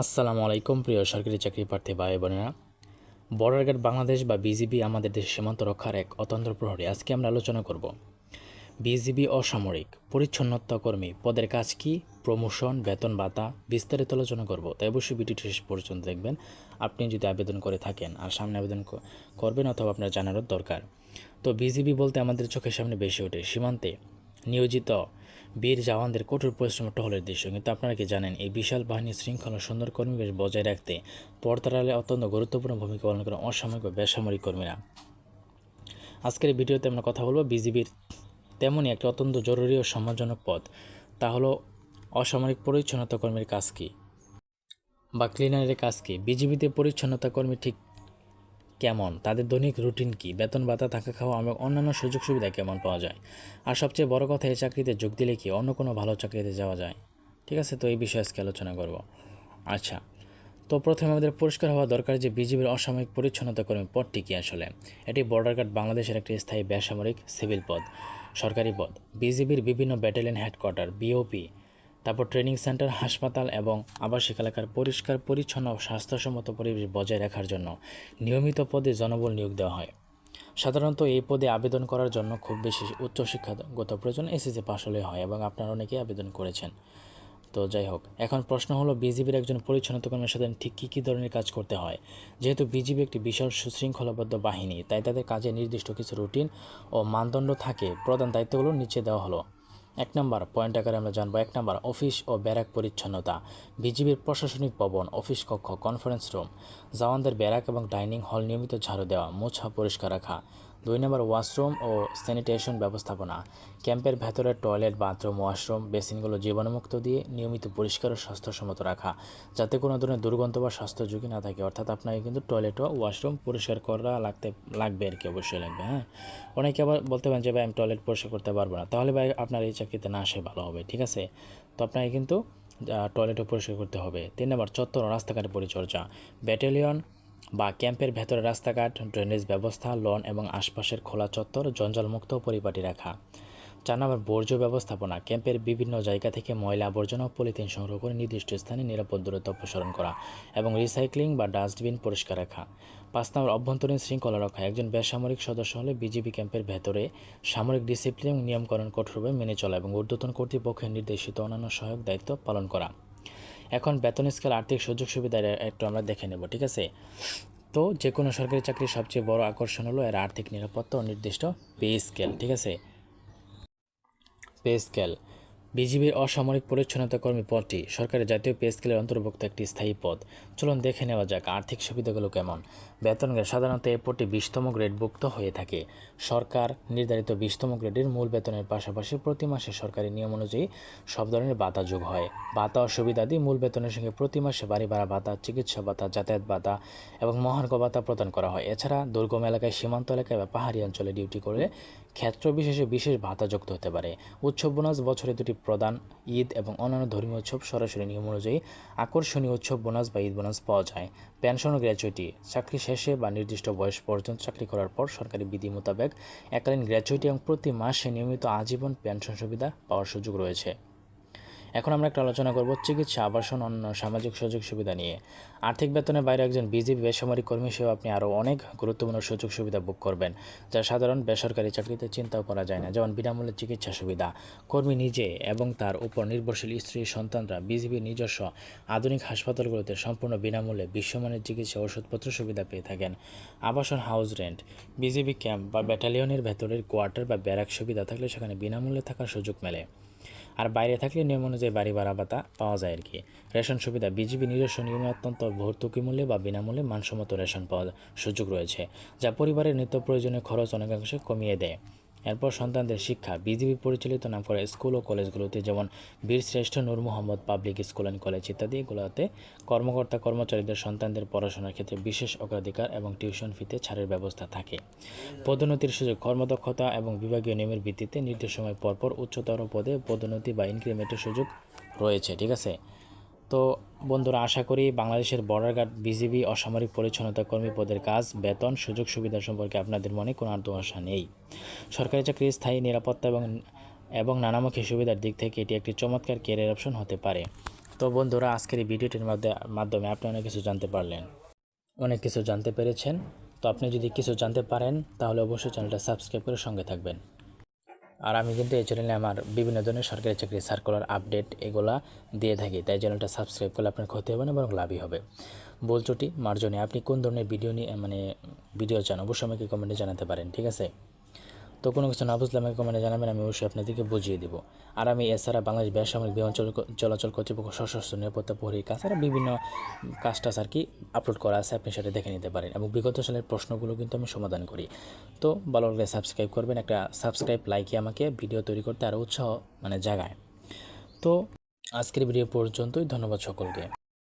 আসসালামু আলাইকুম প্রিয় সরকারি চাকরি প্রার্থী ভাই বোনেরা। বর্ডার গার্ড বাংলাদেশ বা বিজিবি আমাদের দেশের সীমান্ত রক্ষার এক অতন্ত্র প্রহরী। আজকে আমরা আলোচনা করব বিজিবি অসামরিক পরিচ্ছন্নতা কর্মী পদের কাজ কি, প্রমোশন, বেতন ভাতা বিস্তারিত আলোচনা করব। তাই অবশ্যই ভিডিওটি শেষ পর্যন্ত দেখবেন। আপনি যদি আবেদন করে থাকেন আর সামনে আবেদন করবেন অথবা আপনার জানারও দরকার। তো বিজিবি বলতে আমাদের চোখের সামনে বেশি ওঠে সীমান্তে নিয়োজিত বীর জওয়ানদের কঠোর পরিশ্রম টহলের দৃশ্য। কিন্তু আপনারা কি জানেন, এই বিশাল বাহিনী শৃঙ্খলা সুন্দর কর্মীবেশ বজায় রাখতে পর্দার আড়ালে অত্যন্ত গুরুত্বপূর্ণ ভূমিকা পালন করে অসামরিক বা বেসামরিক কর্মীরা। আজকের এই ভিডিওতে আমরা কথা বলবো বিজিবির তেমনই একটি অত্যন্ত জরুরি ও সম্মানজনক পদ, তা হলো অসামরিক পরিচ্ছন্নতা কর্মীর কাজ কী বা ক্লিনারের কাজ কী। বিজিবিতে পরিচ্ছন্নতা কর্মী ঠিক কেমন, তাদের দৈনিক রুটিন কী, বেতন ভাতা, থাকা খাওয়া এবং অন্যান্য সুযোগ সুবিধা কেমন পাওয়া যায়, আর সবচেয়ে বড় কথা, এই চাকরিতে যোগ দিলে কি অন্য কোনো ভালো চাকরিতে যাওয়া যায়। ঠিক আছে, তো এই বিষয়ে আজকে আলোচনা করব। আচ্ছা, তো প্রথমে আমাদের পরিষ্কার হওয়া দরকার যে বিজিবির অসামরিক পরিচ্ছন্নতা কর্মী পদটি কী আসলে। এটি বর্ডার গার্ড বাংলাদেশের একটি স্থায়ী বেসামরিক সিভিল পদ, সরকারি পদ। বিজিবির বিভিন্ন ব্যাটালিয়ন হেডকোয়ার্টার, বিওপি, তারপর ট্রেনিং সেন্টার, হাসপাতাল এবং আবাসিক এলাকার পরিষ্কার পরিচ্ছন্ন ও স্বাস্থ্যসম্মত পরিবেশ বজায় রাখার জন্য নিয়মিত পদে জনবল নিয়োগ দেওয়া হয়। সাধারণত এই পদে আবেদন করার জন্য খুব বেশি উচ্চশিক্ষাগত প্রয়োজন এসএসসি পাশ হলে হয়, এবং আপনারা অনেকেই আবেদন করেছেন। তো যাই হোক, এখন প্রশ্ন হলো বিজিবির একজন পরিচ্ছন্নতা কর্মীর সাথে ঠিক কী ধরনের কাজ করতে হয়। যেহেতু বিজিবি একটি বিশাল সুশৃঙ্খলাবদ্ধ বাহিনী, তাই তাদের কাজে নির্দিষ্ট কিছু রুটিন ও মানদণ্ড থাকে। প্রধান দায়িত্বগুলো নিচে দেওয়া হলো। 1 নম্বর পয়েন্ট আকারে আমরা জানবো। 1 নম্বর, অফিস ও ব্যারাক পরিচ্ছন্নতা। বিজিবির প্রশাসনিক ভবন, অফিস কক্ষ, কনফারেন্স রুম, জওয়ানদের ব্যারাক এবং ডাইনিং হল নিয়মিত ঝাড়ু দেওয়া, মোছা, পরিষ্কার রাখা। 2 নম্বর, ওয়াশরুম ও স্যানিটেশন ব্যবস্থাপনা। ক্যাম্পের ভেতরের টয়লেট, বাথরুম, ওয়াশরুম, বেসিনগুলো জীবাণুমুক্ত দিয়ে নিয়মিত পরিষ্কার ও স্বাস্থ্যসম্মত রাখা, যাতে কোনো ধরনের দুর্গন্ধ বা স্বাস্থ্য ঝুঁকি না থাকে। অর্থাৎ আপনাকে কিন্তু টয়লেট ও ওয়াশরুম পরিষ্কার করা লাগবে আর কি, অবশ্যই লাগবে। হ্যাঁ, অনেকে আবার বলতে পারেন যে ভাই আমি টয়লেট পরিষ্কার করতে পারবো না, তাহলে ভাই আপনার এই চাকরিতে না আসে ভালো হবে। ঠিক আছে, তো আপনাকে কিন্তু টয়লেটও পরিষ্কার করতে হবে। 3 নম্বর, চত্বর ও রাস্তাঘাটের পরিচর্যা। ব্যাটালিয়ন বা ক্যাম্পের ভেতরে রাস্তাঘাট, ড্রেনেজ ব্যবস্থা, লন এবং আশপাশের খোলা চত্বর জঞ্জালমুক্ত পরিপাটি রাখা। 4 নম্বর, বর্জ্য ব্যবস্থাপনা। ক্যাম্পের বিভিন্ন জায়গা থেকে ময়লা, আবর্জনা ও পলিথিন সংগ্রহ করে নির্দিষ্ট স্থানে নিরাপদ দূরত্ব অপসারণ করা এবং রিসাইক্লিং বা ডাস্টবিন পরিষ্কার রাখা। 5 নম্বর, অভ্যন্তরীণ শৃঙ্খলা রক্ষা। একজন বেসামরিক সদস্য হলে বিজিবি ক্যাম্পের ভেতরে সামরিক ডিসিপ্লিন নিয়মকানুন কঠোরভাবে মেনে চলা এবং ঊর্ধ্বতন কর্তৃপক্ষের নির্দেশিত অন্যান্য সহায়ক দায়িত্ব পালন করা। এখন বেতন স্কেল, আর্থিক সুযোগ সুবিধা একটু আমরা দেখে নেব। ঠিক আছে, তো যে কোনো সরকারি চাকরির সবচেয়ে বড় আকর্ষণ হলো এর আর্থিক নিরাপত্তা ও নির্দিষ্ট পে স্কেল। ঠিক আছে, পে স্কেল। বিজিবির অসামরিক পরিচ্ছন্নতা কর্মী পদটি সরকারের জাতীয় পে স্কেলের অন্তর্ভুক্ত একটি স্থায়ী পদ। চলুন দেখে নেওয়া যাক আর্থিক সুবিধাগুলো কেমন। বেতন গ্রেড, সাধারণত এই পদটি 20তম গ্রেডভুক্ত হয়ে থাকে। সরকার নির্ধারিত 20তম গ্রেডের মূল বেতনের পাশাপাশি প্রতি মাসে সরকারি নিয়ম অনুযায়ী সব ধরনের ভাতা যোগ হয়। ভাতা ও সুবিধাদি মুল বেতনের সঙ্গে প্রতি মাসে বাড়ি ভাড়া ভাতা, চিকিৎসা ভাতা, যাতায়াত ভাতা এবং মহার্ঘ ভাতা প্রদান করা হয়। এছাড়া দুর্গম এলাকায়, সীমান্ত এলাকায় বা পাহাড়ি অঞ্চলে ডিউটি করলে ক্ষেত্র বিশেষে বিশেষ ভাতা যুক্ত হতে পারে। উৎসব বোনাস, বছরে 2টি প্রদান, ঈদ এবং অন্যান্য ধর্মীয় উৎসব সরাসরি নিয়ম অনুযায়ী আকর্ষণীয় উৎসব বোনাস বা ঈদ বোনাস পাওয়া যায়। পেনশন ও গ্র্যাচুইটি, চাকরি শেষে বা নির্দিষ্ট বয়স পর্যন্ত চাকরি করার পর সরকারি বিধি মোতাবেক এককালীন গ্র্যাচুইটি এবং প্রতি মাসে নিয়মিত আজীবন পেনশন সুবিধা পাওয়ার সুযোগ রয়েছে। এখন আমরা একটা আলোচনা করব চিকিৎসা, আবাসন, অন্য সামাজিক সুযোগ সুবিধা নিয়ে। আর্থিক বেতনের বাইরে একজন বিজিবি বেসামরিক কর্মী হিসেবে আপনি আরও অনেক গুরুত্বপূর্ণ সুযোগ সুবিধা ভোগ করবেন, যা সাধারণ বেসরকারি চাকরিতে চিন্তাও করা যায় না। যেমন বিনামূল্যে চিকিৎসা সুবিধা। কর্মী নিজে এবং তার উপর নির্ভরশীল স্ত্রী, সন্তানরা বিজিবির নিজস্ব আধুনিক হাসপাতালগুলোতে সম্পূর্ণ বিনামূল্যে বিশ্বমানের চিকিৎসা, ওষুধপত্র সুবিধা পেয়ে থাকেন। আবাসন, হাউস রেন্ট। বিজিবি ক্যাম্প বা ব্যাটালিয়নের ভেতরের কোয়ার্টার বা ব্যারাক সুবিধা থাকলে সেখানে বিনামূল্যে থাকার সুযোগ মেলে, আর বাইরে থাকলে নিয়ম অনুযায়ী বাড়ি ভাড়া ভাতা পাওয়া যায় আর কি। রেশন সুবিধা। বিজিবি নিজস্ব নিয়মে অত্যন্ত ভর্তুকি মূল্যে বা বিনামূল্যে মানসম্মত রেশন পাওয়ার সুযোগ রয়েছে, যা পরিবারের নিত্য প্রয়োজনীয় খরচ অনেকাংশে কমিয়ে দেয়। এরপর সন্তানদের শিক্ষা। বিজিবি পরিচালিত নামকরা স্কুল ও কলেজগুলোতে, যেমন Bir Sreshtho Noor Mohammad public school and college ইত্যাদি, এগুলোতে কর্মকর্তা কর্মচারীদের সন্তানদের পড়াশোনার ক্ষেত্রে বিশেষ অগ্রাধিকার এবং টিউশন ফিতে ছাড়ের ব্যবস্থা থাকে। পদোন্নতির সুযোগ। কর্মদক্ষতা এবং বিভাগীয় নিয়মের ভিত্তিতে নির্দিষ্ট সময় পরপর উচ্চতর পদে পদোন্নতি বা ইনক্রিমেন্টের সুযোগ রয়েছে। ঠিক আছে, তো বন্ধুরা, আশা করি বাংলাদেশের বর্ডার গার্ড বিজিবি অসামরিক পরিচ্ছন্নতা কর্মী পদের কাজ, বেতন, সুযোগ সুবিধা সম্পর্কে আপনাদের মনে কোনো আত্মআশা নেই। সরকারি চাকরির স্থায়ী নিরাপত্তা এবং নানামুখী সুবিধার দিক থেকে এটি একটি চমৎকার ক্যারিয়ার অপশন হতে পারে। তো বন্ধুরা, আজকের এই ভিডিওটির মাধ্যমে আপনি অনেক কিছু জানতে পারলেন, অনেক কিছু জানতে পেরেছেন। তো আপনি যদি কিছু জানতে পারেন তাহলে অবশ্যই চ্যানেলটা সাবস্ক্রাইব করে সঙ্গে থাকবেন। আর আমি কিন্তু এই চ্যানেলে আমার বিভিন্ন ধরনের সরকারি চাকরি সার্কুলার আপডেট এগুলা দিয়ে থাকি, তাই চ্যানেলটা সাবস্ক্রাইব করলে আপনার ক্ষতি হবে না, বরং লাভই হবে। ভুল ত্রুটি মার্জনে আপনি কোন ধরনের ভিডিও নিয়ে ভিডিও চান অবশ্যই আমাকে কমেন্টে জানাতে পারেন, ঠিক আছে? তো কোনো কিছু না বুঝলে আমাকে কমেন্টে জানাবেন, আমি অবশ্যই আপনাদেরকে বুঝিয়ে দেবো। আর আমি এছাড়া বাংলাদেশ বেসামরিক বিমান চলাচল কর্তৃপক্ষ সশস্ত্র নিরাপত্তা প্রহরীর কাজ আর বিভিন্ন কাজটাজ আর কি আপলোড করা আছে, আপনি সেটা দেখে নিতে পারেন। এবং বিগত সালের প্রশ্নগুলো কিন্তু আমি সমাধান করি। তো ভালো লাগলে সাবস্ক্রাইব করবেন, একটা সাবস্ক্রাইব লাইকে আমাকে ভিডিও তৈরি করতে আরও উৎসাহ জাগায়। তো আজকের ভিডিও পর্যন্তই, ধন্যবাদ সকলকে।